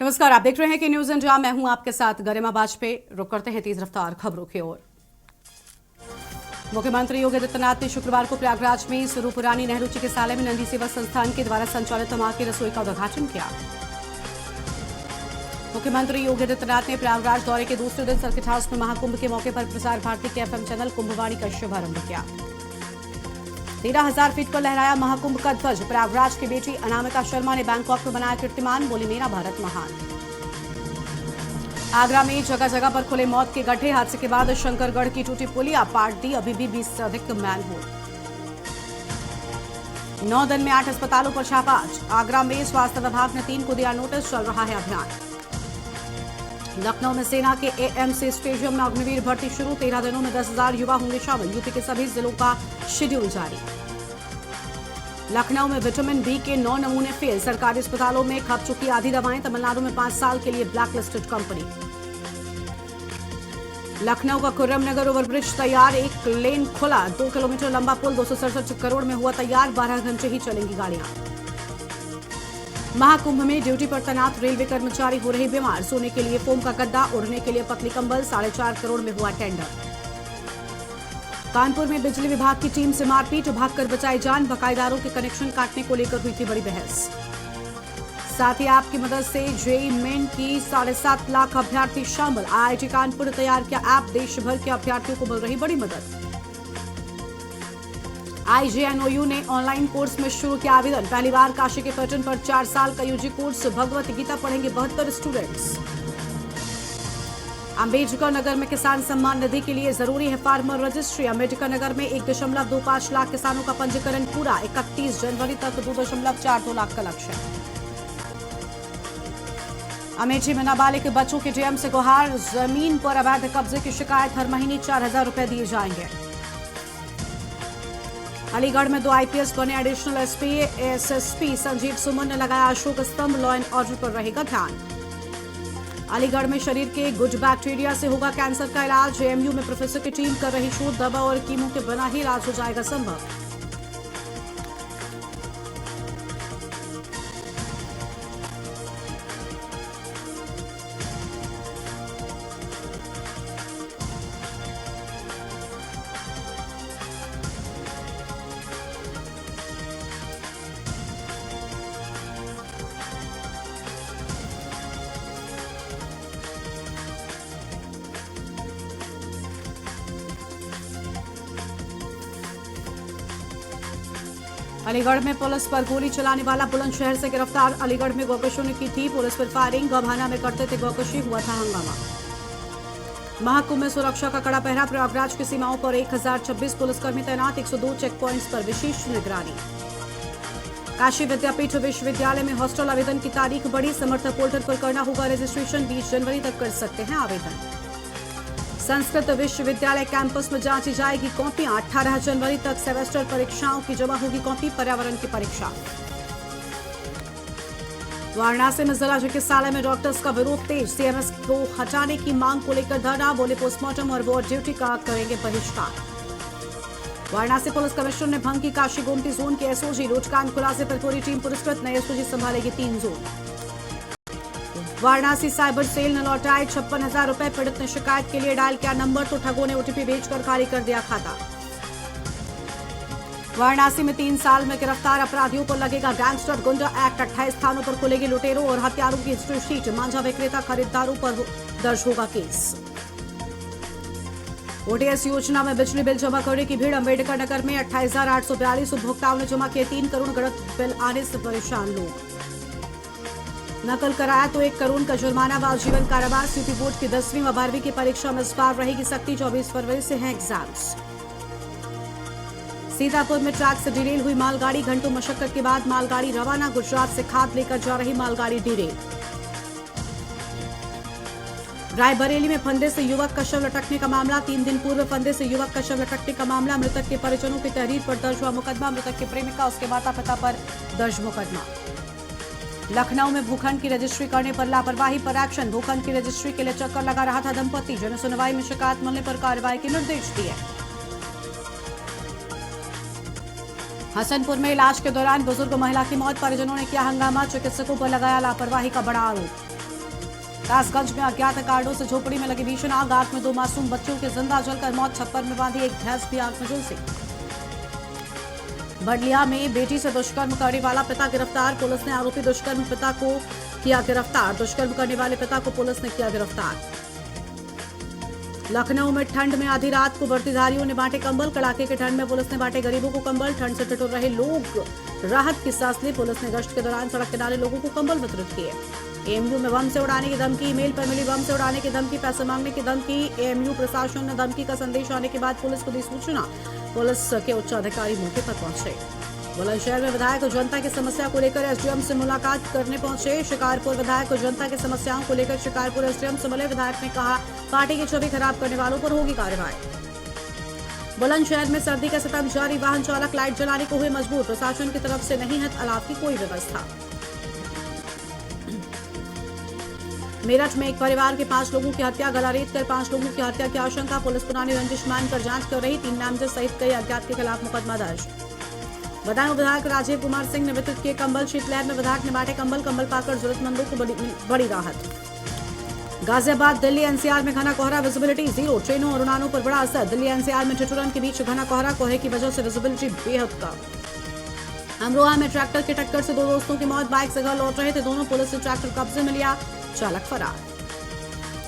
नमस्कार, आप देख रहे हैं कि न्यूज इंडिया। मैं हूं आपके साथ गरिमा वाजपेयी। रुक करते हैं तेज रफ्तार खबरों की ओर। मुख्यमंत्री योगी आदित्यनाथ ने शुक्रवार को प्रयागराज में स्वरूपरानी नेहरू चिकित्सालय में नंदी सेवा संस्थान के द्वारा संचालित तम्बाकू रसोई का उद्घाटन किया। मुख्यमंत्री योगी आदित्यनाथ ने प्रयागराज दौरे के दूसरे दिन सर्किट हाउस में महाकुंभ के मौके पर प्रसार भारती के एफएम चैनल कुंभवाणी का शुभारंभ किया। 13,000 फीट पर लहराया महाकुंभ का ध्वज। प्रयागराज की बेटी अनामिका शर्मा ने बैंकॉक में बनाया कीर्तिमान, बोली मेरा भारत महान। आगरा में जगह जगह पर खुले मौत के गड्ढे। हादसे के बाद शंकरगढ़ की टूटी पुलिया पाट दी, अभी भी 20 से अधिक मैनहोल। 9 दिन में 8 अस्पतालों पर छापा। आगरा में स्वास्थ्य विभाग ने 3 को दिया नोटिस, चल रहा है अभियान। लखनऊ में सेना के एएमसी स्टेडियम में अग्निवीर भर्ती शुरू। 13 दिनों में 10,000 युवा होंगे शामिल। यूपी के सभी जिलों का शेड्यूल जारी। लखनऊ में विटामिन बी के 9 नमूने फेल। सरकारी अस्पतालों में खप चुकी आधी दवाएं। तमिलनाडु में 5 साल के लिए ब्लैकलिस्टेड कंपनी। लखनऊ का खुर्रम नगर ओवरब्रिज तैयार। 1 लेन खुला। 2 किलोमीटर लंबा पुल 267 करोड़ में हुआ तैयार। 12 घंटे ही चलेंगी गाड़ियां। महाकुंभ में ड्यूटी पर तैनात रेलवे कर्मचारी हो रहे बीमार। सोने के लिए फोम का गद्दा, ओढ़ने के लिए पतली कंबल। 4.5 करोड़ में हुआ टेंडर। कानपुर में बिजली विभाग की टीम से मारपीट, भागकर बचाई जान। बकायेदारों के कनेक्शन काटने को लेकर हुई थी बड़ी बहस। साथ ही आपकी मदद से जेईई मेन की 7.5 लाख अभ्यर्थी शामिल। आईआईटी कानपुर ने तैयार किया ऐप। देश भर के अभ्यर्थियों को मिल रही बड़ी मदद। आईजेएनओयू ने ऑनलाइन कोर्स में शुरू किया आवेदन। पहली बार काशी के पैटर्न पर 4 साल का यूजी कोर्स। भगवत गीता पढ़ेंगे 72 स्टूडेंट्स। अम्बेडकर नगर में किसान सम्मान निधि के लिए जरूरी है फार्मर रजिस्ट्री। अम्बेडकर नगर में 1.25 लाख किसानों का पंजीकरण पूरा। 31 जनवरी तक 2.42 लाख का लक्ष्य। अमेठी में नाबालिग बच्चों के डीएम से गुहार। जमीन पर अवैध कब्जे की शिकायत। हर महीने 4,000 रुपए दिए जाएंगे। अलीगढ़ में 2 आईपीएस बने एडिशनल एसपी एसएसपी संजीव सुमन ने लगाया अशोक स्तंभ। लॉ एंड ऑर्डर पर रहेगा ध्यान। अलीगढ़ में शरीर के गुड बैक्टीरिया से होगा कैंसर का इलाज। एएमयू में प्रोफेसर की टीम कर रही शोध। दवा और कीमो के बिना ही इलाज हो जाएगा संभव। अलीगढ़ में पुलिस पर गोली चलाने वाला बुलंदशहर से गिरफ्तार। अलीगढ़ में गौकशों ने की थी पुलिस पर फायरिंग। गौभाना में करते थे गौकशी, हुआ था हंगामा। महाकुंभ में सुरक्षा का कड़ा पहरा। प्रयागराज की सीमाओं पर 1026 पुलिसकर्मी तैनात। 102 चेक पॉइंट्स पर विशेष निगरानी। काशी विद्यापीठ विश्वविद्यालय में हॉस्टल आवेदन की तारीख बढ़ी। समर्थ पोर्टल पर करना होगा रजिस्ट्रेशन। 20 जनवरी तक कर सकते हैं आवेदन। संस्कृत विश्वविद्यालय कैंपस में जांची जाएगी कॉपियां। 18 जनवरी तक सेमेस्टर परीक्षाओं की जमा होगी कॉपी। पर्यावरण की परीक्षा। वाराणसी में जिला चिकित्सालय में डॉक्टर्स का विरोध तेज। सीएमएस को हटाने की मांग को लेकर धरना। बोले पोस्टमार्टम और वार्ड ड्यूटी का करेंगे बहिष्कार। वाराणसी पुलिस कमिश्नर ने भंग की काशी गोमती जोन के एसओजी। रोजकांड खुलासे पर पूरी टीम पुरस्कृत। नए एसओजी संभालेगी 3 जोन। वाराणसी साइबर सेल ने लौटाए 56,000 रुपए। पीड़ित ने शिकायत के लिए डायल किया नंबर तो ठगों ने ओटीपी भेजकर खाली कर दिया खाता। वाराणसी में 3 साल में गिरफ्तार अपराधियों को लगेगा गैंगस्टर गुंडा एक्ट। 28 स्थानों पर खुलेगी लुटेरों और हत्यारों की हिस्ट्री शीट। मांझा विक्रेता खरीदारों पर दर्ज होगा केस। ओटीएस योजना में बिजली बिल जमा करने की भीड़। अम्बेडकर नगर में 28,842 उपभोक्ताओं ने जमा किए। 3 करोड़ गलत बिल आने से परेशान लोग। नकल कराया तो 1 करोड़ का जुर्माना व आजीवन कारावास। यूपी बोर्ड की 10वीं व 12वीं की परीक्षा में इस बार रहेगी सख्ती। 24 फरवरी से हैं एग्जाम्स। सीतापुर में ट्रैक से डिरेल हुई मालगाड़ी। घंटों मशक्कत के बाद मालगाड़ी रवाना। गुजरात से खाद लेकर जा रही मालगाड़ी डिरेल। रायबरेली में फंदे से युवक का शव लटकने का मामला। 3 दिन पूर्व फंदे से युवक का शव लटकने का मामला। मृतक के परिजनों की तहरीर पर दर्ज हुआ मुकदमा। मृतक की प्रेमिका उसके माता पिता पर दर्ज मुकदमा। लखनऊ में भूखंड की रजिस्ट्री करने पर लापरवाही पर एक्शन। भूखंड की रजिस्ट्री के लिए चक्कर लगा रहा था दंपति। जन सुनवाई में शिकायत मिलने पर कार्रवाई के निर्देश दिए। हसनपुर में इलाज के दौरान बुजुर्ग महिला की मौत। परिजनों ने किया हंगामा। चिकित्सकों पर लगाया लापरवाही का बड़ा आरोप। कासगंज में अज्ञात कारणों से झोपड़ी में लगी भीषण आग। आग में 2 मासूम बच्चों की जिंदा जलकर मौत। छप्पर में बांधी एक भैंस भी आग में झुलसी। बडलिया में बेटी से दुष्कर्म करने वाला पिता गिरफ्तार। पुलिस ने आरोपी दुष्कर्म पिता को किया गिरफ्तार। दुष्कर्म करने वाले पिता को पुलिस ने किया गिरफ्तार। लखनऊ में ठंड में आधी रात को वर्दीधारियों ने बांटे कंबल। कड़ाके की ठंड में पुलिस ने बांटे गरीबों को कंबल। ठंड से ठिठुर रहे लोग राहत की सांस ली। पुलिस ने गश्त के दौरान सड़क किनारे लोगों को कंबल वितरित किए। एएमयू में बम से उड़ाने की धमकी। ईमेल पर मिली बम से उड़ाने की धमकी, पैसे मांगने की धमकी। एएमयू प्रशासन ने धमकी का संदेश आने के बाद पुलिस को दी सूचना। पुलिस के उच्च अधिकारी मौके पर पहुंचे। बुलंदशहर में विधायक जनता की समस्या को लेकर एसडीएम से मुलाकात करने पहुंचे। शिकारपुर विधायक जनता की समस्याओं को लेकर शिकारपुर एसडीएम से मिले। विधायक ने कहा पार्टी की छवि खराब करने वालों पर होगी कार्रवाई। बुलंदशहर में सर्दी का सितम जारी। वाहन चालक लाइट जलाने को हुए मजबूर। प्रशासन की तरफ से नहीं है अलाव की कोई व्यवस्था। मेरठ में एक परिवार के 5 लोगों की हत्या। गला रेत कर 5 लोगों की हत्या की आशंका। पुलिस पुरानी रंजिश मानकर जांच कर रही। 3 नामजद सहित कई अज्ञात के खिलाफ मुकदमा दर्ज। बदायूं विधायक राजीव कुमार सिंह ने वितरित किए कंबल। शीतलहर में विधायक ने बांटे कंबल। कंबल पाकर जरूरतमंदों को बड़ी राहत। गाजियाबाद दिल्ली एनसीआर में घना कोहरा, विजिबिलिटी 0। ट्रेनों और उड़ानों पर बड़ा असर। दिल्ली एनसीआर में ठिठुरन के बीच घना कोहरा। कोहरे की वजह से विजिबिलिटी बेहद कम। अमरोहा में ट्रैक्टर की टक्कर से 2 दोस्तों की मौत। बाइक से घर लौट रहे थे दोनों। पुलिस ने ट्रैक्टर कब्जे में लिया। चालक फरार।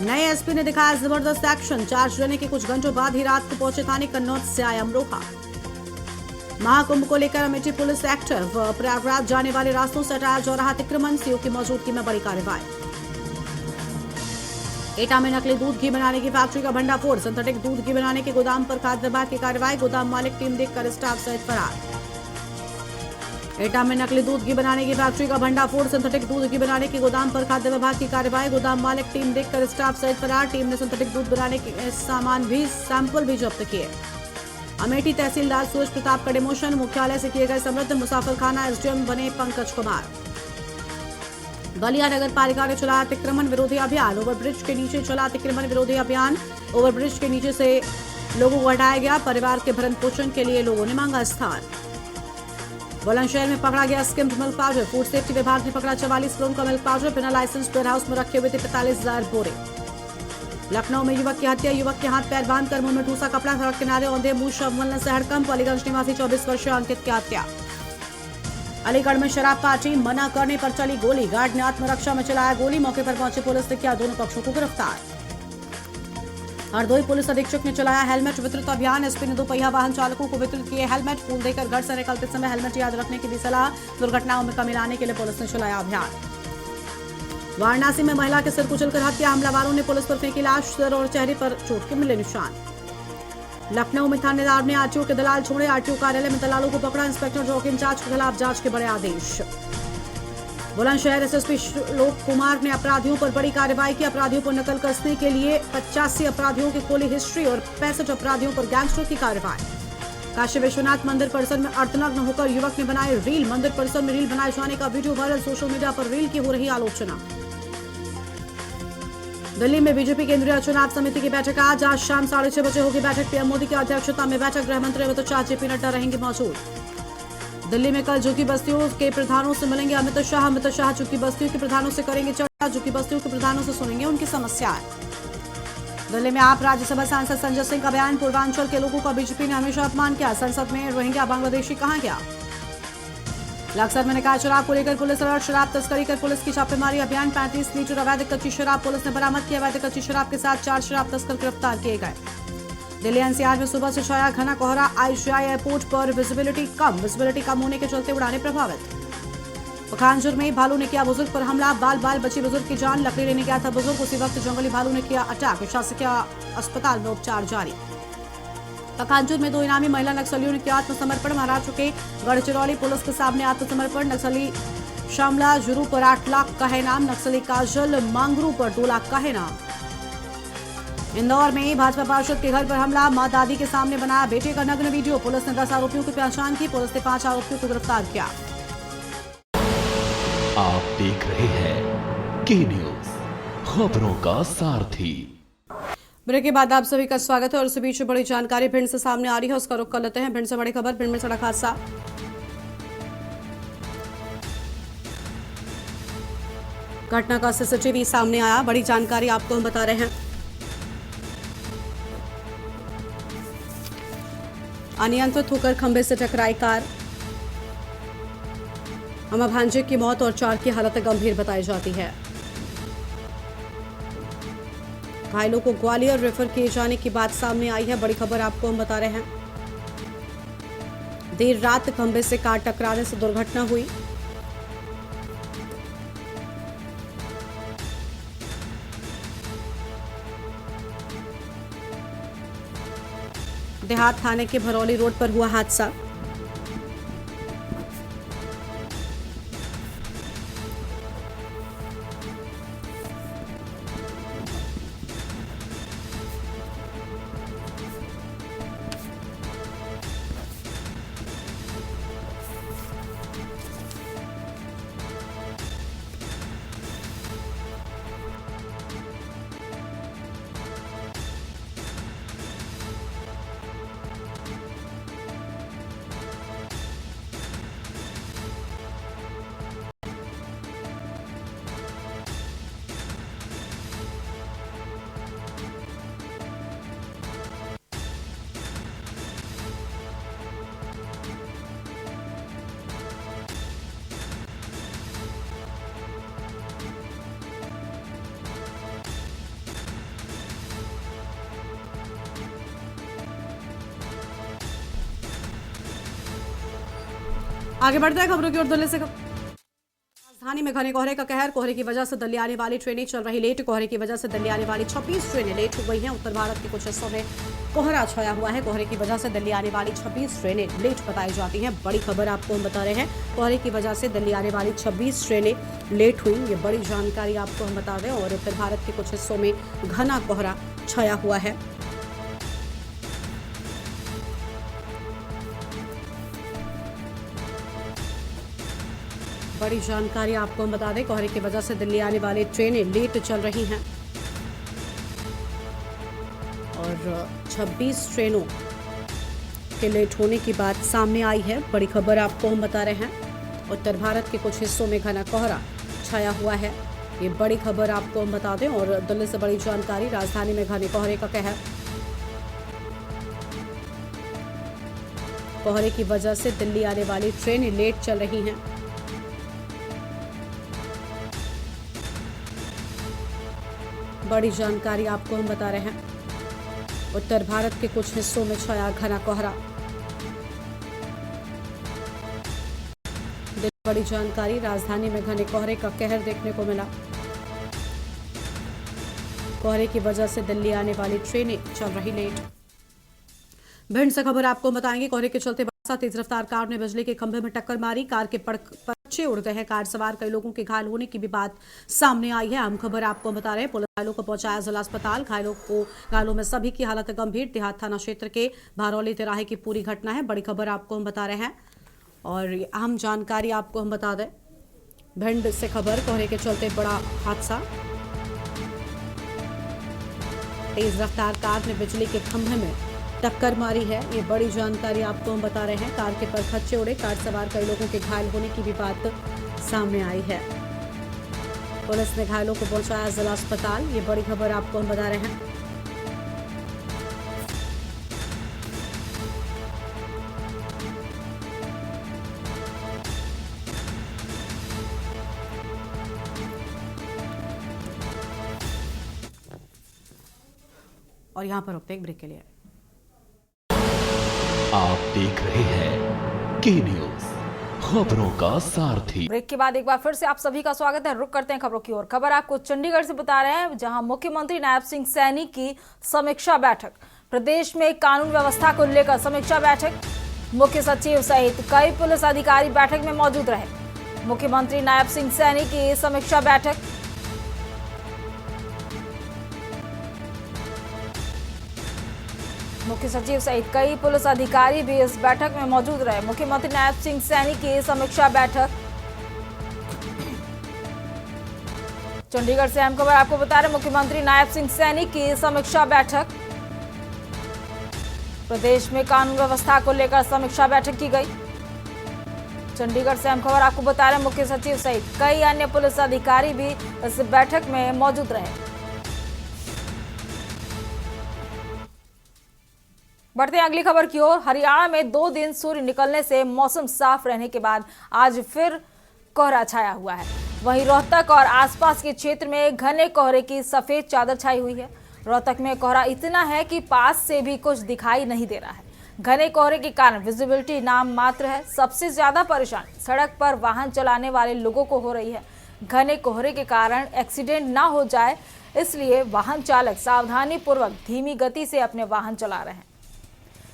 नए एसपी ने दिखाया जबरदस्त एक्शन। चार्ज लेने के कुछ घंटों बाद ही रात को पहुंचे थाने। कन्नौज से आए अमरोहा। महाकुंभ को लेकर अमेठी पुलिस एक्टिव। प्रयागराज जाने वाले रास्तों से हटाया जा रहा अतिक्रमण। सीओ की मौजूदगी में बड़ी कार्रवाई। एटा में नकली दूध घी बनाने की फैक्ट्री का भंडाफोड़। सिंथेटिक दूध घी बनाने के गोदाम पर खाद्य विभाग की कार्रवाई। गोदाम मालिक टीम देखकर स्टाफ सहित फरार। एटा में नकली दूध घी बनाने की फैक्ट्री का भंडाफोड़। सिंथेटिक दूध घी बनाने के गोदाम पर खाद्य विभाग की कार्रवाई। गोदाम मालिक टीम देखकर स्टाफ सहित फरार। टीम ने सिंथेटिक दूध बनाने के सामान भी सैंपल भी जब्त किए। अमेठी तहसीलदार सूरज प्रताप का डिमोशन। मुख्यालय से किए गए समृद्ध मुसाफिरखाना। एसडीएम बने पंकज कुमार। बलिया नगर पालिका ने चलाया अतिक्रमण विरोधी अभियान। ओवरब्रिज के नीचे चला अतिक्रमण विरोधी अभियान। ओवरब्रिज के नीचे से लोगों को हटाया गया। परिवार के भरण पोषण के लिए लोगों ने मांगा स्थान। बुलंदशहर में पकड़ा गया skimmed milk powder. Food safety विभाग ने पकड़ा 44 किलो का मिल्क पाउडर। बिना लाइसेंस वेयर हाउस में रखे हुए थे 45,000 बोरे। लखनऊ में युवक की हत्या। युवक के हाथ पैर बांधकर मुंह में ठूसा कपड़ा। सड़क किनारे औंधे मुंह शव मिलने से हड़कंप। अलीगंज निवासी 24 वर्षीय अंकित की हत्या। अलीगढ़ में शराब पार्टी मना करने पर चली गोली। गार्ड ने आत्मरक्षा में चलाया गोली। मौके पर पहुंचे पुलिस ने किया दोनों पक्षों को गिरफ्तार। हरदोई पुलिस अधीक्षक ने चलाया हेलमेट वितरित अभियान। एसपी ने 2 पहिया वाहन चालकों को वितरित किए हेलमेट। फूल देकर घर से निकलते समय हेलमेट याद रखने की दी सलाह। दुर्घटनाओं में कमी लाने के लिए पुलिस ने चलाया अभियान। वाराणसी में महिला के सिर कुचलकर हत्या। हमलावरों ने पुलिस पर फेंकी लाश। सिर और चेहरे पर चोट के मिले निशान। लखनऊ में थानेदार ने आरटीओ के दलाल छोड़े। आरटीओ कार्यालय में दलालों को पकड़ा। इंस्पेक्टर चौकी इंचार्ज के खिलाफ जांच के बड़े आदेश। बुलंदशहर एसएसपी श्लोक कुमार ने अपराधियों पर बड़ी कार्रवाई की। अपराधियों पर नकल कसने के लिए 85 अपराधियों की खोली हिस्ट्री और 65 अपराधियों पर गैंगस्टर की कार्रवाई। काशी विश्वनाथ मंदिर परिसर में अर्धनग्न होकर युवक ने बनाए रील। मंदिर परिसर में रील बनाए जाने का वीडियो वायरल। सोशल मीडिया पर रील की हो रही आलोचना। दिल्ली में बीजेपी केंद्रीय चुनाव समिति की बैठक आज शाम 6:30 बजे होगी बैठक। पीएम मोदी की अध्यक्षता में बैठक। गृह मंत्री अमित शाह, जेपी नड्डा रहेंगे मौजूद। दिल्ली में कल झुग्गी बस्तियों के प्रधानों से मिलेंगे अमित शाह। अमित शाह झुग्गी बस्तियों के प्रधानों से करेंगे चर्चा। झुग्गी बस्तियों के प्रधानों से सुनेंगे उनकी समस्याएं। दिल्ली में आप राज्यसभा सांसद संजय सिंह का बयान। पूर्वांचल के लोगों का बीजेपी ने हमेशा अपमान किया। संसद में रोहिंग्या बांग्लादेशी कहां गया। लक्सर में निकाय शराब को लेकर पुलिस अलर्ट। शराब तस्करी कर पुलिस की छापेमारी अभियान। 35 लीटर अवैध कच्ची शराब पुलिस ने बरामद किया। अवैध कच्ची शराब के साथ 4 शराब तस्कर गिरफ्तार किए गए। दिल्ली एनसीआर में सुबह से छाया घना कोहरा। आईजीआई एयरपोर्ट पर विजिबिलिटी कम होने के चलते उड़ानें प्रभावित। पखानजर में भालू ने किया बुजुर्ग पर हमला। बाल बची बुजुर्ग की जान। लकड़ी लेने गया था बुजुर्ग। उसी वक्त जंगली भालू ने किया अटैक। शासकीय अस्पताल में उपचार जारी। पखानजर में 2 इनामी महिला नक्सलियों ने किया आत्मसमर्पण। महाराष्ट्र के गढ़चिरौली पुलिस के सामने आत्मसमर्पण। नक्सली श्यामला जुरू पर 8 लाख का है नाम। नक्सली काजल मांगरू पर 2 लाख का है नाम। इंदौर में भाजपा पार्षद के घर पर हमला। मां दादी के सामने बनाया बेटे का नग्न वीडियो। पुलिस ने 10 आरोपियों की पहचान की। पुलिस ने 5 आरोपियों को गिरफ्तार किया। आप देख रहे हैं के न्यूज, खबरों का सारथी। ब्रेक के बाद आप सभी का स्वागत है और इस बीच बड़ी जानकारी भिंड से सामने आ रही है, उसका रुख कर लेते हैं। भिंड से बड़ी खबर। भिंड में सड़क हादसा। घटना का सीसीटीवी सामने आया, बड़ी जानकारी आपको हम बता रहे हैं। अनियंत्रित होकर खंबे से टकराई कार, अमा भांजे की मौत और 4 की हालत गंभीर बताई जाती है। घायलों को ग्वालियर रेफर किए जाने की बात सामने आई है, बड़ी खबर आपको हम बता रहे हैं। देर रात खंबे से कार टकराने से दुर्घटना हुई। देहात थाने के भरौली रोड पर हुआ हादसा। आगे बढ़ते हैं खबरों की ओर। दिल्ली से राजधानी में घने कोहरे का कहर, कोहरे की वजह से दिल्ली आने वाली ट्रेनें चल रही लेट। कोहरे की वजह से दिल्ली आने वाली 26 ट्रेनें लेट हो गई हैं। उत्तर भारत के कुछ हिस्सों में कोहरा छाया हुआ है। कोहरे की वजह से दिल्ली आने वाली 26 ट्रेनें लेट बताई जाती हैं। बड़ी खबर आपको हम बता रहे हैं, कोहरे की वजह से दिल्ली आने वाली 26 ट्रेनें लेट हुई। ये बड़ी जानकारी आपको हम बता दें। और उत्तर भारत के कुछ हिस्सों में घना कोहरा छाया हुआ है। बड़ी जानकारी आपको हम बता दें, कोहरे की वजह से दिल्ली आने वाली ट्रेनें लेट चल रही हैं और 26 ट्रेनों के लेट होने की बात सामने आई है। बड़ी खबर आपको हम बता रहे हैं। उत्तर भारत के कुछ हिस्सों में घना कोहरा छाया हुआ है। ये बड़ी खबर आपको हम बता दें। और दिल्ली से बड़ी जानकारी, राजधानी में घने कोहरे का कहर। कोहरे की वजह से दिल्ली आने वाली ट्रेनें लेट चल रही हैं। बड़ी जानकारी आपको हम बता रहे हैं। उत्तर भारत के कुछ हिस्सों में छाया घना कोहरा। बड़ी जानकारी, राजधानी में घने कोहरे का कहर देखने को मिला। कोहरे की वजह से दिल्ली आने वाली ट्रेनें चल रही लेट। भिंड से खबर आपको बताएंगे। कोहरे के चलते तेज रफ्तार कार ने बिजली के खंभे में टक्कर मारी। कार के पर्चे उड़ गए हैं। कार सवार कई लोगों के घायल होने की भी बात सामने आई है। अहम खबर आपको बता रहे हैं। पुलिस घायलों को पहुंचाया जिला अस्पताल। घायलों में सभी की हालत गंभीर। देहात थाना क्षेत्र के भरौली तिराहे की पूरी घटना है। बड़ी खबर आपको हम बता रहे हैं और अहम जानकारी आपको हम बता दें। भिंड से खबर, कोहरे के चलते बड़ा हादसा। तेज रफ्तार कार ने बिजली के खंभे में टक्कर मारी है। ये बड़ी जानकारी आपको हम बता रहे हैं। कार के परखच्चे उड़े। कार सवार कई लोगों के घायल होने की भी बात सामने आई है। पुलिस ने घायलों को पहुंचाया जिला अस्पताल। ये बड़ी खबर आपको हम बता रहे हैं। और यहां पर रुकते एक ब्रेक के लिए। आप देख रहे हैं के न्यूज, खबरों का सारथी। ब्रेक के बाद एक बार फिर से आप सभी का स्वागत है। रुक करते हैं खबरों की ओर। खबर आपको चंडीगढ़ से बता रहे हैं, जहां मुख्यमंत्री नायब सिंह सैनी की समीक्षा बैठक। प्रदेश में कानून व्यवस्था को लेकर समीक्षा बैठक। मुख्य सचिव सहित कई पुलिस अधिकारी बैठक में मौजूद रहे। मुख्यमंत्री नायब सिंह सैनी की समीक्षा बैठक। मुख्य सचिव सहित कई पुलिस अधिकारी भी इस बैठक में मौजूद रहे। मुख्यमंत्री नायब सिंह सैनी की समीक्षा बैठक। चंडीगढ़ से अहम खबर आपको बता रहे, मुख्यमंत्री नायब सिंह सैनी की समीक्षा बैठक। प्रदेश में कानून व्यवस्था को लेकर समीक्षा बैठक की गई। चंडीगढ़ से हम खबर आपको बता रहे हैं, मुख्य सचिव सहित कई अन्य पुलिस अधिकारी भी इस बैठक में मौजूद रहे। बढ़ते हैं अगली खबर की ओर। हरियाणा में 2 दिन सूर्य निकलने से मौसम साफ रहने के बाद आज फिर कोहरा छाया हुआ है। वहीं रोहतक और आसपास के क्षेत्र में घने कोहरे की सफेद चादर छाई हुई है। रोहतक में कोहरा इतना है कि पास से भी कुछ दिखाई नहीं दे रहा है। घने कोहरे के कारण विजिबिलिटी नाम मात्र है। सबसे ज्यादा परेशानी सड़क पर वाहन चलाने वाले लोगों को हो रही है। घने कोहरे के कारण एक्सीडेंट ना हो जाए, इसलिए वाहन चालक सावधानी पूर्वक धीमी गति से अपने वाहन चला रहे हैं।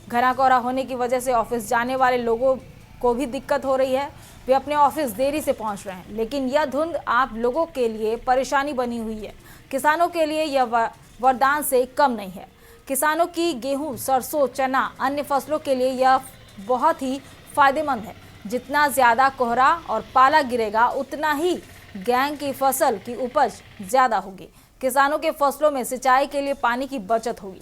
घना कोहरा होने की वजह से ऑफिस जाने वाले लोगों को भी दिक्कत हो रही है। वे अपने ऑफिस देरी से पहुंच रहे हैं, लेकिन यह धुंध आप लोगों के लिए परेशानी बनी हुई है। किसानों के लिए यह वरदान से कम नहीं है। किसानों की गेहूं, सरसों, चना, अन्य फसलों के लिए यह बहुत ही फायदेमंद है। जितना ज्यादा कोहरा और पाला गिरेगा, उतना ही गेहूं की फसल की उपज ज्यादा होगी। किसानों के फसलों में सिंचाई के लिए पानी की बचत होगी।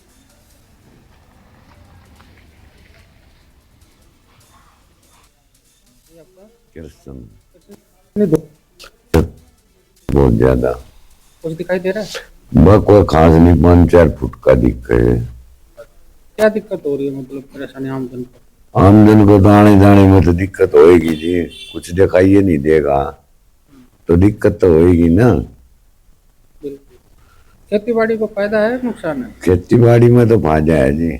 बहुत ज्यादा कुछ दिखाई दे रहा है? कोई खास नहीं, 5-4 फुट का दिक्कत है। क्या दिक्कत हो रही है, मतलब परेशानी आमजन को? आमजन को तो आने जाने में तो दिक्कत होएगी जी। कुछ दिखाइए नहीं देगा तो दिक्कत तो होएगी ना। खेती बाड़ी को फायदा है, नुकसान है? खेती बाड़ी में तो फायदा है जी।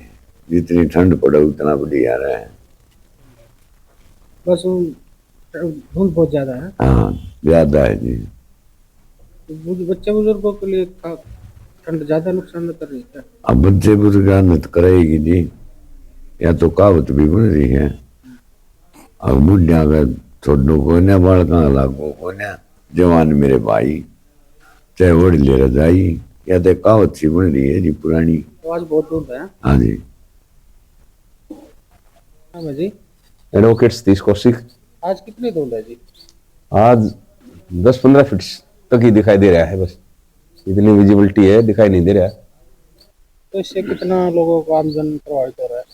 जितनी ठंड पड़े उतना बढ़िया रहा है। बस धुंध बहुत ज्यादा है। हाँ, ज्यादा है जी। बच्चे बुजुर्गों के लिए ठंड ज्यादा नुकसान कर रही है। अब बच्चे बुजुर्ग करेगी जी, या तो कहावत भी बन रही है। अब बुढ़िया का छोड़ो को ना, बालका लागो को ना, जवान मेरे भाई, चाहे ओढ़ ले रजाई, या तो कहावत सी बन रही है जी पुरानी। तो आज बहुत धुंध है। हाँ जी। हाँ जी। एडवोकेट सतीश कौशिक। आज कितनी धुंध है जी? आज 10-15 फीट तक ही दिखाई दे रहा है, बस इतनी विजिबिलिटी है, दिखाई नहीं दे रहा। तो इससे कितना लोगों को आमजन प्रभावित हो रहा है?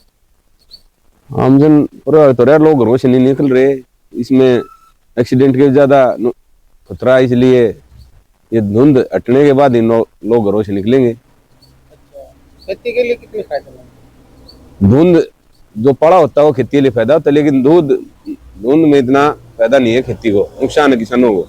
आमजन प्रभावित हो रहा है, लोग घरों से नहीं निकल रहे। इसमें एक्सीडेंट के ज्यादा खतरा, इसलिए ये धुंध हटने के बाद ही लोग घरों से निकलेंगे। खेती के लिए कितनी फायदेमंद? धुंध जो पड़ा होता है वो खेती के लिए फायदा होता है, लेकिन धुंध में इतना फायदा नहीं है। खेती को नुकसान है, किसानों को।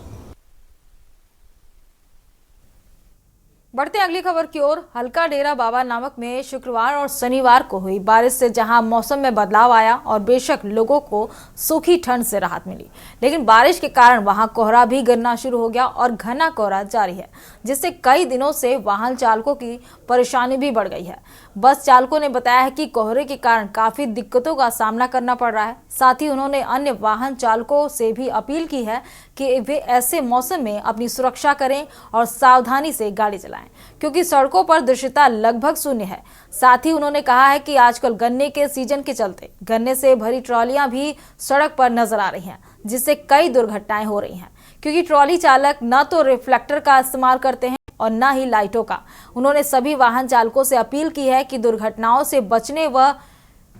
बढ़ते अगली खबर की ओर। हल्का डेरा बाबा नामक में शुक्रवार और शनिवार को हुई बारिश से जहां मौसम में बदलाव आया और बेशक लोगों को सूखी ठंड से राहत मिली, लेकिन बारिश के कारण वहां कोहरा भी गिरना शुरू हो गया और घना कोहरा जारी है, जिससे कई दिनों से वाहन चालकों की परेशानी भी बढ़ गई है। बस चालकों ने बताया है कि कोहरे के कारण काफी दिक्कतों का सामना करना पड़ रहा है। साथ ही उन्होंने अन्य वाहन चालकों से भी अपील की है कि वे ऐसे मौसम में अपनी सुरक्षा करें और सावधानी से गाड़ी चलाएं, क्योंकि सड़कों पर दृश्यता लगभग शून्य है। साथ ही उन्होंने कहा है कि आजकल गन्ने के सीजन के चलते गन्ने से भरी ट्रॉलियां भी सड़क पर नजर आ रही हैं, जिससे कई दुर्घटनाएं हो रही हैं, क्योंकि ट्रॉली चालक न तो रिफ्लेक्टर का इस्तेमाल करते हैं और न ही लाइटों का। उन्होंने सभी वाहन चालकों से अपील की है कि दुर्घटनाओं से बचने व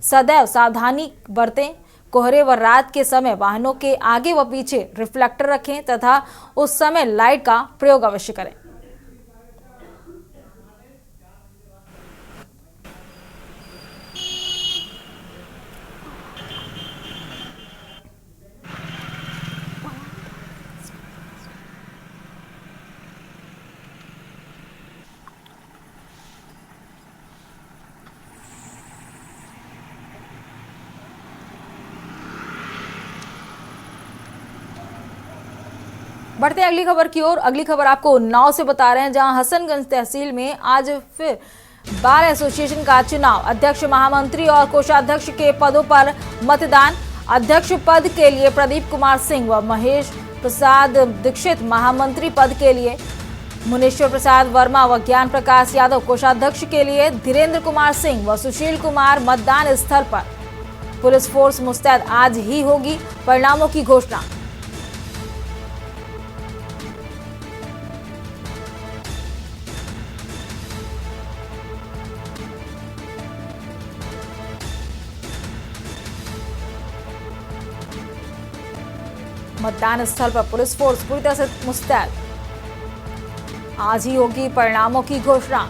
सदैव सावधानी बरतें। कोहरे व रात के समय वाहनों के आगे व पीछे रिफ्लेक्टर रखें तथा उस समय लाइट का प्रयोग अवश्य करें। बढ़ते अगली खबर की ओर। अगली खबर आपको उन्नाव से बता रहे हैं, जहां हसनगंज तहसील में आज फिर बार एसोसिएशन का चुनाव। अध्यक्ष, महामंत्री और कोषाध्यक्ष के पदों पर मतदान। अध्यक्ष पद के लिए प्रदीप कुमार सिंह व महेश प्रसाद दीक्षित, महामंत्री पद के लिए मुनेश्वर प्रसाद वर्मा व ज्ञान प्रकाश यादव, कोषाध्यक्ष के लिए धीरेन्द्र कुमार सिंह व सुशील कुमार। मतदान स्थल पर पुलिस फोर्स मुस्तैद। आज ही होगी परिणामों की घोषणा। मतदान स्थल पर पुलिस फोर्स पूरी तरह से मुस्तैद। आज ही होगी परिणामों की घोषणा।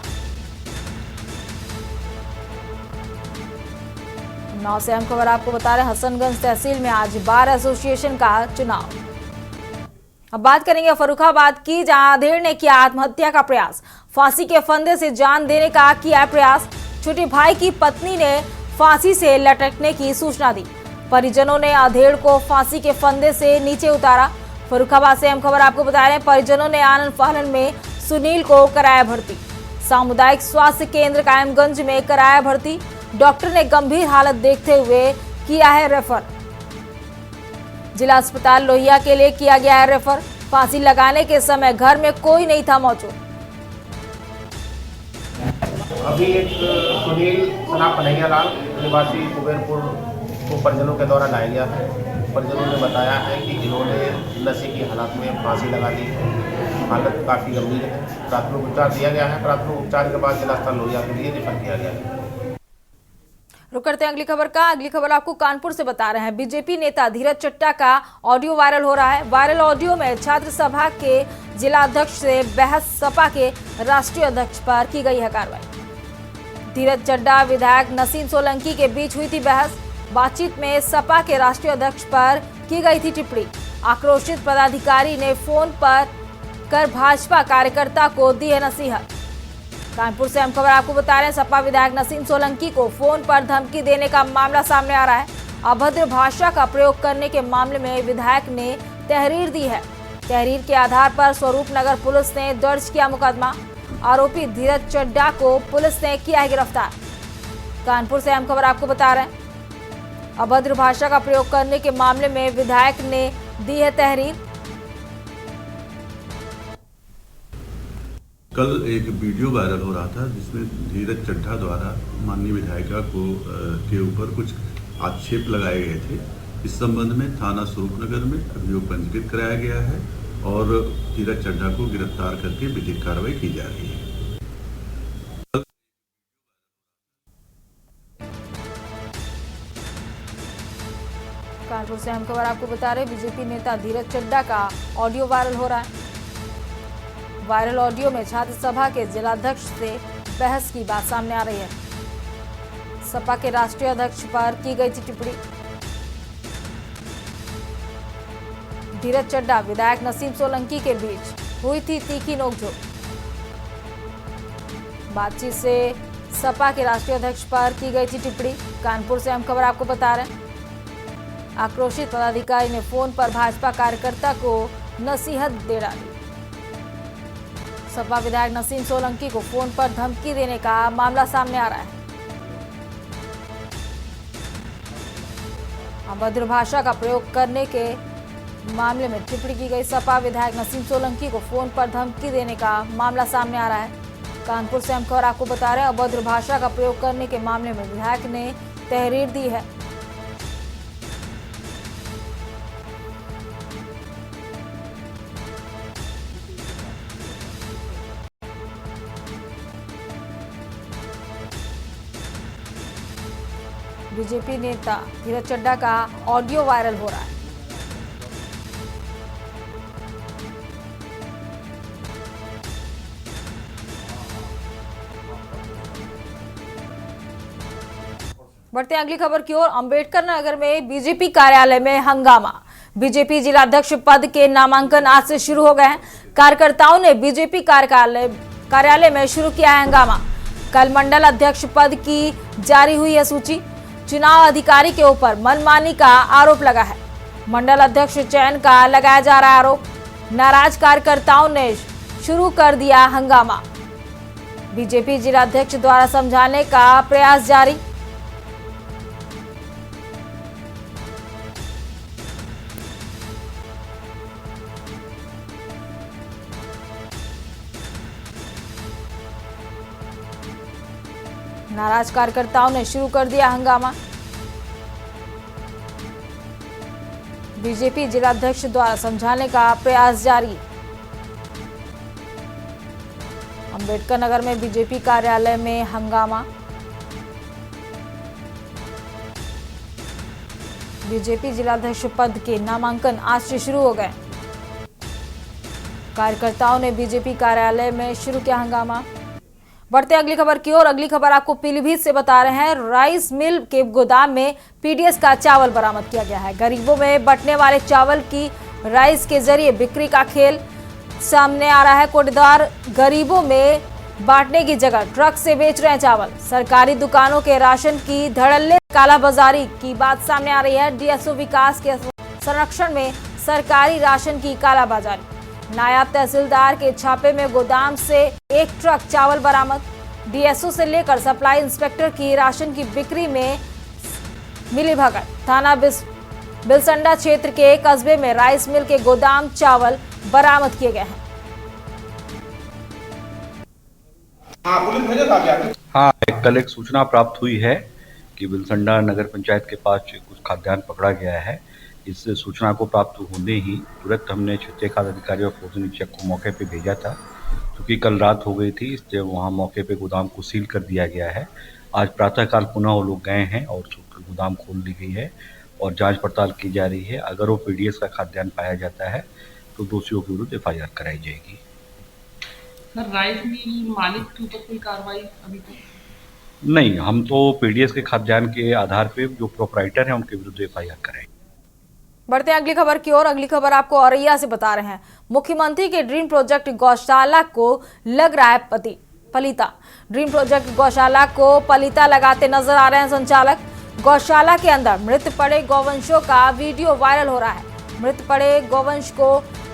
उन्नाव से अहम खबर आपको बता रहे हैं, हसनगंज तहसील में आज बार एसोसिएशन का चुनाव। अब बात करेंगे फर्रुखाबाद की, जहां अधेड़ ने किया आत्महत्या का प्रयास। फांसी के फंदे से जान देने का किया प्रयास। छोटे भाई की पत्नी ने फांसी से लटकने की सूचना दी। परिजनों ने अधेड़ को फांसी के फंदे से नीचे उतारा। फर्रुखाबाद से अहम खबर आपको बता रहे हैं, परिजनों ने आनन फानन में सुनील को कराया भर्ती। सामुदायिक स्वास्थ्य केंद्र कायमगंज में कराया भर्ती। डॉक्टर ने गंभीर हालत देखते हुए किया है रेफर। जिला अस्पताल लोहिया के लिए किया गया है रेफर। फांसी लगाने के समय घर में कोई नहीं था मौजूद। अभी एक सुनील सनाब कन्हैया लाल निवासी कुबेरपुर को परिजनों के द्वारा लाया गया है। परिजनों ने बताया है कि इन्होंने नशे की हालत में फांसी लगा ली है। हालत काफ़ी गंभीर है। प्राथमिक उपचार दिया गया है। प्राथमिक उपचार के बाद जिला अस्पताल लोहिया के लिए रेफर किया गया है। रुक करते हैं अगली खबर का। अगली खबर आपको कानपुर से बता रहे हैं, बीजेपी नेता धीरज चड्डा का ऑडियो वायरल हो रहा है। वायरल ऑडियो में छात्र सभा के जिला अध्यक्ष से बहस, सपा के राष्ट्रीय अध्यक्ष पर की गई है कार्रवाई। धीरज चड्डा विधायक नसीम सोलंकी के बीच हुई थी बहस। बातचीत में सपा के राष्ट्रीय अध्यक्ष पर की गई थी टिप्पणी। आक्रोशित पदाधिकारी ने फोन पर कर भाजपा कार्यकर्ता को दी है नसीहत। कानपुर से हम खबर आपको बता रहे हैं, सपा विधायक नसीम सोलंकी को फोन पर धमकी देने का मामला सामने आ रहा है। अभद्र भाषा का प्रयोग करने के मामले में विधायक ने तहरीर दी है। तहरीर के आधार पर स्वरूप नगर पुलिस ने दर्ज किया मुकदमा। आरोपी धीरज चड्डा को पुलिस ने किया है गिरफ्तार। कानपुर से हम खबर आपको बता रहे हैं, अभद्र भाषा का प्रयोग करने के मामले में विधायक ने दी है तहरीर। कल एक वीडियो वायरल हो रहा था जिसमें धीरज चड्ढा द्वारा माननीय विधायिका को के ऊपर कुछ आक्षेप लगाए गए थे। इस संबंध में थाना स्वरूपनगर में अभियोग पंजीकृत कराया गया है और धीरज चड्ढा को गिरफ्तार करके विधिक कार्रवाई की जा रही है। कानपुर से हम खबर आपको बता रहे, बीजेपी नेता धीरज चड्डा का ऑडियो वायरल हो रहा है। वायरल ऑडियो में छात्र सभा के जिलाध्यक्ष से बहस की बात सामने आ रही है। सपा के राष्ट्रीय अध्यक्ष पर की गई थी टिप्पणी। धीरज चड्डा विधायक नसीम सोलंकी के बीच हुई थी तीखी नोकझोंक। बातचीत से सपा के राष्ट्रीय अध्यक्ष पर की गई थी टिप्पणी। कानपुर से हम खबर आपको बता रहे हैं, आक्रोशित पदाधिकारी ने फोन पर भाजपा कार्यकर्ता को नसीहत दे डाली। सपा विधायक नसीम सोलंकी को फोन पर धमकी देने का मामला सामने आ रहा है। अभद्र भाषा का प्रयोग करने के मामले में टिप्पणी की गई। सपा विधायक नसीम सोलंकी को फोन पर धमकी देने का मामला सामने आ रहा है। कानपुर से हम खबर आपको बता रहे हैं, अभद्र भाषा का प्रयोग करने के मामले में विधायक ने तहरीर दी है। बीजेपी नेता धीरज चड्डा का ऑडियो वायरल हो रहा है। बढ़ते हैं अगली खबर की ओर। अंबेडकर नगर में बीजेपी कार्यालय में हंगामा। बीजेपी जिलाध्यक्ष पद के नामांकन आज से शुरू हो गए हैं। कार्यकर्ताओं ने बीजेपी कार्यालय में शुरू किया है हंगामा। कल मंडल अध्यक्ष पद की जारी हुई है सूची। चुनाव अधिकारी के ऊपर मनमानी का आरोप लगा है। मंडल अध्यक्ष चयन का लगाया जा रहा है आरोप। नाराज कार्यकर्ताओं ने शुरू कर दिया हंगामा। बीजेपी जिलाध्यक्ष द्वारा समझाने का प्रयास जारी। नाराज कार्यकर्ताओं ने शुरू कर दिया हंगामा। बीजेपी जिलाध्यक्ष द्वारा समझाने का प्रयास जारी। अंबेडकर नगर में बीजेपी कार्यालय में हंगामा। बीजेपी जिलाध्यक्ष पद के नामांकन आज से शुरू हो गए। कार्यकर्ताओं ने बीजेपी कार्यालय में शुरू किया हंगामा। बढ़ते अगली खबर की ओर। अगली खबर आपको पीलीभीत से बता रहे हैं। राइस मिल के गोदाम में पीडीएस का चावल बरामद किया गया है। गरीबों में बंटने वाले चावल की राइस के जरिए बिक्री का खेल सामने आ रहा है। कोटेदार गरीबों में बांटने की जगह ट्रक से बेच रहे हैं चावल। सरकारी दुकानों के राशन की धड़ल्ले कालाबाजारी की बात सामने आ रही है। डीएसओ विकास के संरक्षण में सरकारी राशन की कालाबाजारी। नायब तहसीलदार के छापे में गोदाम से एक ट्रक चावल बरामद। डीएसओ से लेकर सप्लाई इंस्पेक्टर की राशन की बिक्री में मिलीभगत। थाना बिलसंडा क्षेत्र के कस्बे में राइस मिल के गोदाम चावल बरामद किए गए हैं। हाँ, कल एक सूचना प्राप्त हुई है कि बिलसंडा नगर पंचायत के पास कुछ खाद्यान्न पकड़ा गया है। इस सूचना को प्राप्त होने ही तुरंत हमने क्षेत्रीय खाद्य अधिकारी और फौज निरीक्षक को मौके पे भेजा था, क्योंकि कल रात हो गई थी, इसलिए वहाँ मौके पे गोदाम को सील कर दिया गया है। आज प्रातःकाल पुनः वो लोग गए हैं और गोदाम खोल दी गई है और जांच पड़ताल की जा रही है। अगर वो पीडीएस का खाद्यान्न पाया जाता है तो दोषियों के विरुद्ध एफआईआर कराई जाएगी। सर, राइस मिल मालिक के ऊपर कोई कार्रवाई अभी तक नहीं, हम तो पीडीएस के खाद्यान्न के आधार पे जो प्रोपराइटर हैं उनके विरुद्ध एफआईआर कराएंगे। बढ़ते हैं अगली खबर की ओर। अगली खबर आपको औरैया से बता रहे हैं। मुख्यमंत्री के ड्रीम प्रोजेक्ट गौशाला को लग रहा है पलीता। ड्रीम प्रोजेक्ट गौशाला को पलीता लगाते नजर आ रहे हैं संचालक। गौशाला के अंदर मृत पड़े गौवंशों का वीडियो वायरल हो रहा है। मृत पड़े गौवंश को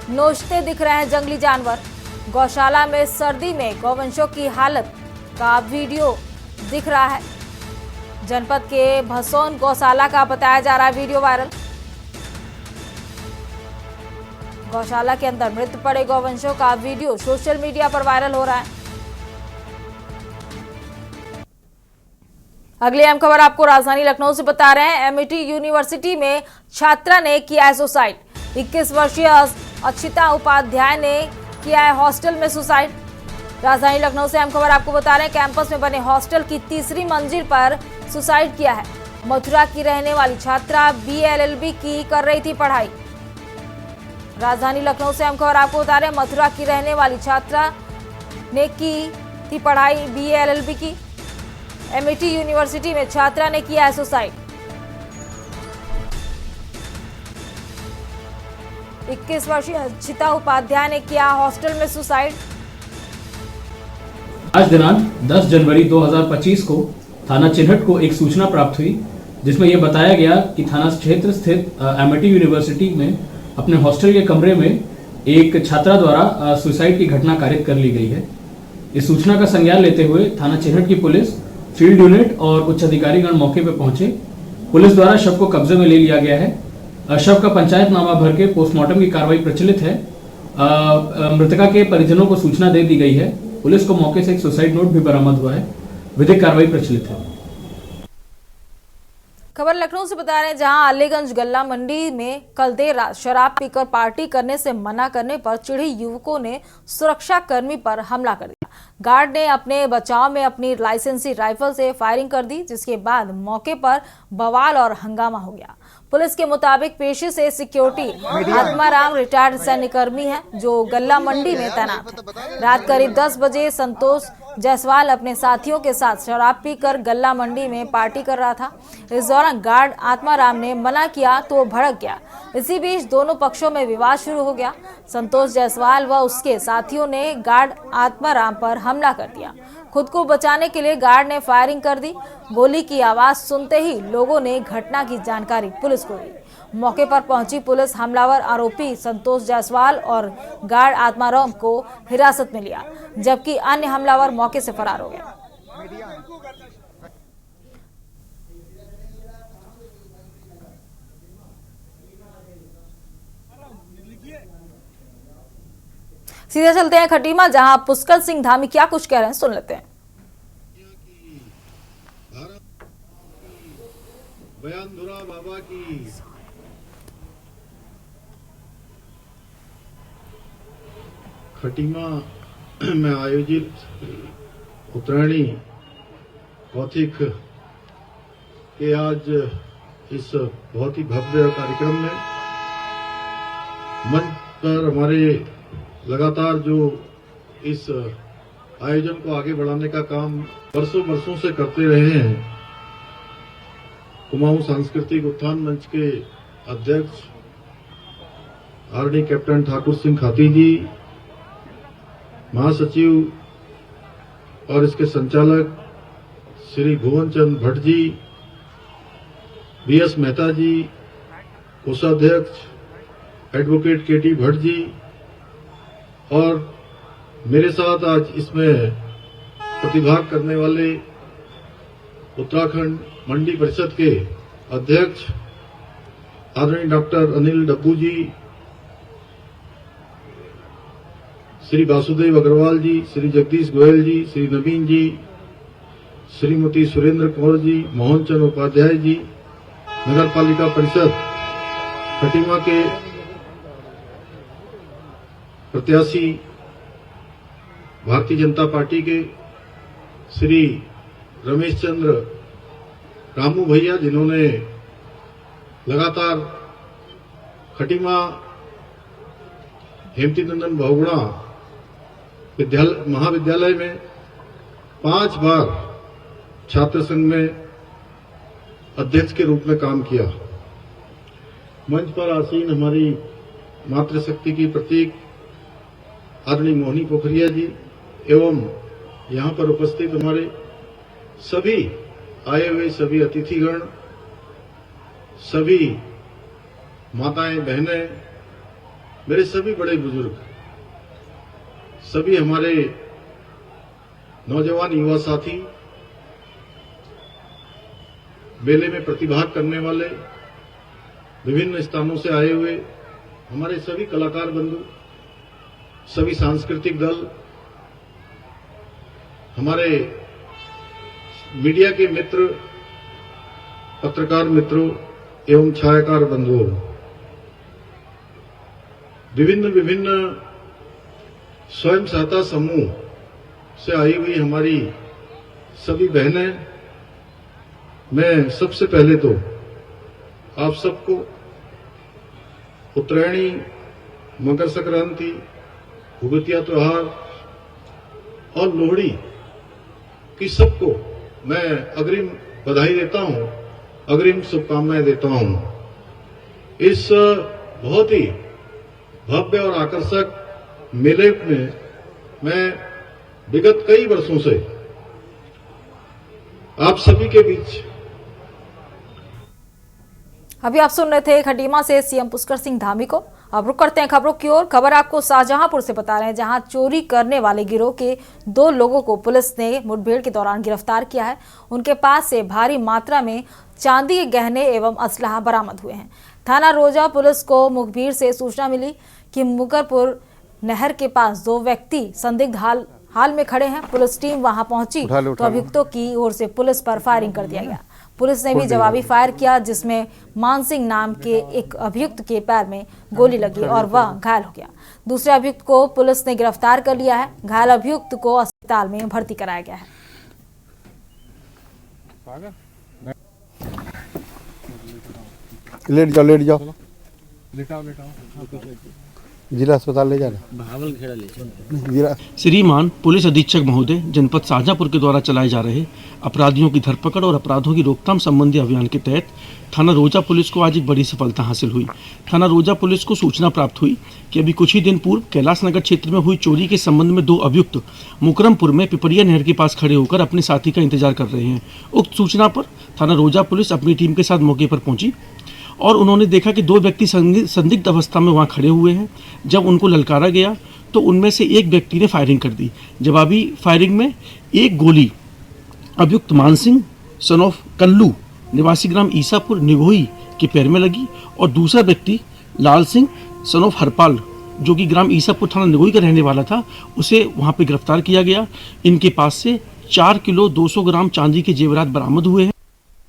नोचते दिख रहे हैं जंगली जानवर। गौशाला में सर्दी में गौवंशों की हालत का वीडियो दिख रहा है। जनपद के भसौन गौशाला का बताया जा रहा है वीडियो वायरल। गौशाला के अंदर मृत पड़े गौवंशों का वीडियो सोशल मीडिया पर वायरल हो रहा है। अगली अहम खबर आपको राजधानी लखनऊ से बता रहे हैं। एमआईटी यूनिवर्सिटी में छात्रा ने किया है सुसाइड। 21 वर्षीय अक्षिता उपाध्याय ने किया है हॉस्टल में सुसाइड। राजधानी लखनऊ से अहम खबर आपको बता रहे हैं। कैंपस में बने हॉस्टल की तीसरी मंजिल पर सुसाइड किया है। मथुरा की रहने वाली छात्रा बीएलएलबी की कर रही थी पढ़ाई। राजधानी लखनऊ से हम खबर आपको बता रहे हैं। मथुरा की रहने वाली छात्रा ने की थी पढ़ाई बीएलएलबी की। एमआईटी यूनिवर्सिटी में छात्रा ने किया है सुसाइड। 21 वर्षीय अक्षिता उपाध्याय ने किया हॉस्टल में सुसाइड। आज दिनांक 10 जनवरी 2025 को थाना चिन्हट को एक सूचना प्राप्त हुई, जिसमें यह बताया गया कि थाना क्षेत्र स्थित एमआईटी यूनिवर्सिटी में अपने हॉस्टल के कमरे में एक छात्रा द्वारा सुसाइड की घटना कारित कर ली गई है। इस सूचना का संज्ञान लेते हुए थाना चिन्हट की पुलिस, फील्ड यूनिट और उच्च अधिकारीगण मौके पर पहुंचे। पुलिस द्वारा शव को कब्जे में ले लिया गया है। शव का पंचायतनामा भर के पोस्टमार्टम की कार्रवाई प्रचलित है। मृतका के परिजनों को सूचना दे दी गई है। पुलिस को मौके से एक सुसाइड नोट भी बरामद हुआ है। विधिक कार्रवाई प्रचलित है। खबर लखनऊ से बता रहे हैं, जहां अलीगंज गल्ला मंडी में कल देर रात शराब पीकर पार्टी करने से मना करने पर चिढ़े युवकों ने सुरक्षा कर्मी पर हमला कर दिया। गार्ड ने अपने बचाव में अपनी लाइसेंसी राइफल से फायरिंग कर दी, जिसके बाद मौके पर बवाल और हंगामा हो गया। पुलिस के मुताबिक पेशे से सिक्योरिटी आत्माराम रिटायर्ड सैन्यकर्मी है, जो गल्ला मंडी में तैनात है। रात करीब 10 बजे संतोष जायसवाल अपने साथियों के साथ शराब पीकर गल्ला मंडी में पार्टी कर रहा था। इस दौरान गार्ड आत्माराम ने मना किया तो वो भड़क गया। इसी बीच दोनों पक्षों में विवाद शुरू हो गया। संतोष जायसवाल व उसके साथियों ने गार्ड आत्माराम पर हमला कर दिया। खुद को बचाने के लिए गार्ड ने फायरिंग कर दी। गोली की आवाज सुनते ही लोगों ने घटना की जानकारी पुलिस को दी। मौके पर पहुंची पुलिस हमलावर आरोपी संतोष जायसवाल और गार्ड आत्माराम को हिरासत में लिया, जबकि अन्य हमलावर मौके से फरार हो गया। सीधे चलते हैं खटीमा, जहां पुष्कर सिंह धामी क्या कुछ कह रहे हैं, सुन लेते हैं। बयानधुरा बाबा की खटीमा में आयोजित उत्तरायणी कौथिक के आज इस बहुत ही भव्य कार्यक्रम में मंच पर हमारे लगातार जो इस आयोजन को आगे बढ़ाने का काम वर्षों से करते रहे हैं, कुमाऊं सांस्कृतिक उत्थान मंच के अध्यक्ष आरडी कैप्टन ठाकुर सिंह खाती जी, महासचिव और इसके संचालक श्री भुवन चंद भट्ट जी, बीएस मेहता जी, कोषाध्यक्ष एडवोकेट केटी भट्ट जी, और मेरे साथ आज इसमें प्रतिभाग करने वाले उत्तराखंड मंडी परिषद के अध्यक्ष आदरणीय डॉक्टर अनिल डब्बू जी, श्री वासुदेव अग्रवाल जी, श्री जगदीश गोयल जी, श्री नवीन जी, श्रीमती सुरेंद्र कौर जी, मोहन चंद उपाध्याय जी, नगर पालिका परिषद खटीमा के प्रत्याशी भारतीय जनता पार्टी के श्री रमेश चंद्र रामू भैया, जिन्होंने लगातार खटीमा हेमती नंदन बहुगुणा महाविद्यालय में 5 बार छात्र संघ में अध्यक्ष के रूप में काम किया। मंच पर आसीन हमारी मातृशक्ति की प्रतीक आदरणीय मोहिनी पोखरिया जी एवं यहाँ पर उपस्थित हमारे सभी आए हुए सभी अतिथिगण, सभी माताएं बहनें, मेरे सभी बड़े बुजुर्ग, सभी हमारे नौजवान युवा साथी, मेले में प्रतिभाग करने वाले, विभिन्न स्थानों से आए हुए हमारे सभी कलाकार बंधु, सभी सांस्कृतिक दल, हमारे मीडिया के मित्र, पत्रकार मित्रों एवं छायाकार बंधुओं, विभिन्न स्वयं सहायता समूह से आई हुई हमारी सभी बहनें, मैं सबसे पहले तो आप सबको उत्तरायणी, मकर संक्रांति, भुगतिया त्योहार और लोहड़ी की सबको मैं अग्रिम बधाई देता हूं, अग्रिम शुभकामनाएं देता हूं। इस बहुत ही भव्य और आकर्षक मेले में मैं विगत कई वर्षों से आप सभी के बीच। अभी आप सुन रहे थे खटीमा से सीएम पुष्कर सिंह धामी को। अब रुक करते हैं खबरों की ओर। खबर आपको शाहजहांपुर से बता रहे हैं, जहां चोरी करने वाले गिरोह के 2 लोगों को पुलिस ने मुठभेड़ के दौरान गिरफ्तार किया है। उनके पास से भारी मात्रा में चांदी के गहने एवं असलाह बरामद हुए हैं। थाना रोजा पुलिस को मुखबिर से सूचना मिली कि मुकरपुर नहर के पास 2 व्यक्ति संदिग्ध हाल में खड़े हैं। पुलिस टीम वहां पहुंची तो अभियुक्तों की ओर से पुलिस पर फायरिंग कर दिया गया। पुलिस ने भी जवाबी फायर किया, जिसमें मान सिंह नाम के एक अभियुक्त के पैर में गोली लगी और वह घायल हो गया। दूसरे अभियुक्त को पुलिस ने गिरफ्तार कर लिया है। घायल अभियुक्त को अस्पताल में भर्ती कराया गया है। लेट जाओ जिला अस्पताल ले जाना। श्रीमान पुलिस अधीक्षक महोदय, जनपद शाहजहांपुर के द्वारा चलाए जा रहे अपराधियों की धरपकड़ और अपराधों की रोकथाम संबंधी अभियान के तहत थाना रोजा पुलिस को आज एक बड़ी सफलता हासिल हुई। थाना रोजा पुलिस को सूचना प्राप्त हुई कि अभी कुछ ही दिन पूर्व कैलाश नगर क्षेत्र में हुई चोरी के संबंध में 2 अभियुक्त मुकरमपुर में पिपरिया नहर के पास खड़े होकर अपने साथी का इंतजार कर रहे हैं। उक्त सूचना पर थाना रोजा पुलिस अपनी टीम के साथ मौके पर पहुंची और उन्होंने देखा कि 2 व्यक्ति संदिग्ध अवस्था में वहां खड़े हुए हैं। जब उनको ललकारा गया तो उनमें से एक व्यक्ति ने फायरिंग कर दी। जवाबी फायरिंग में एक गोली अभियुक्त मान सिंह सन ऑफ कल्लू निवासी ग्राम ईसापुर निगोही के पैर में लगी और दूसरा व्यक्ति लाल सिंह सन ऑफ हरपाल जो कि ग्राम ईसापुर थाना निगोही का रहने वाला था, उसे वहां पे गिरफ्तार किया गया। इनके पास से 4 किलो 200 ग्राम चांदी के जेवरात बरामद हुए हैं।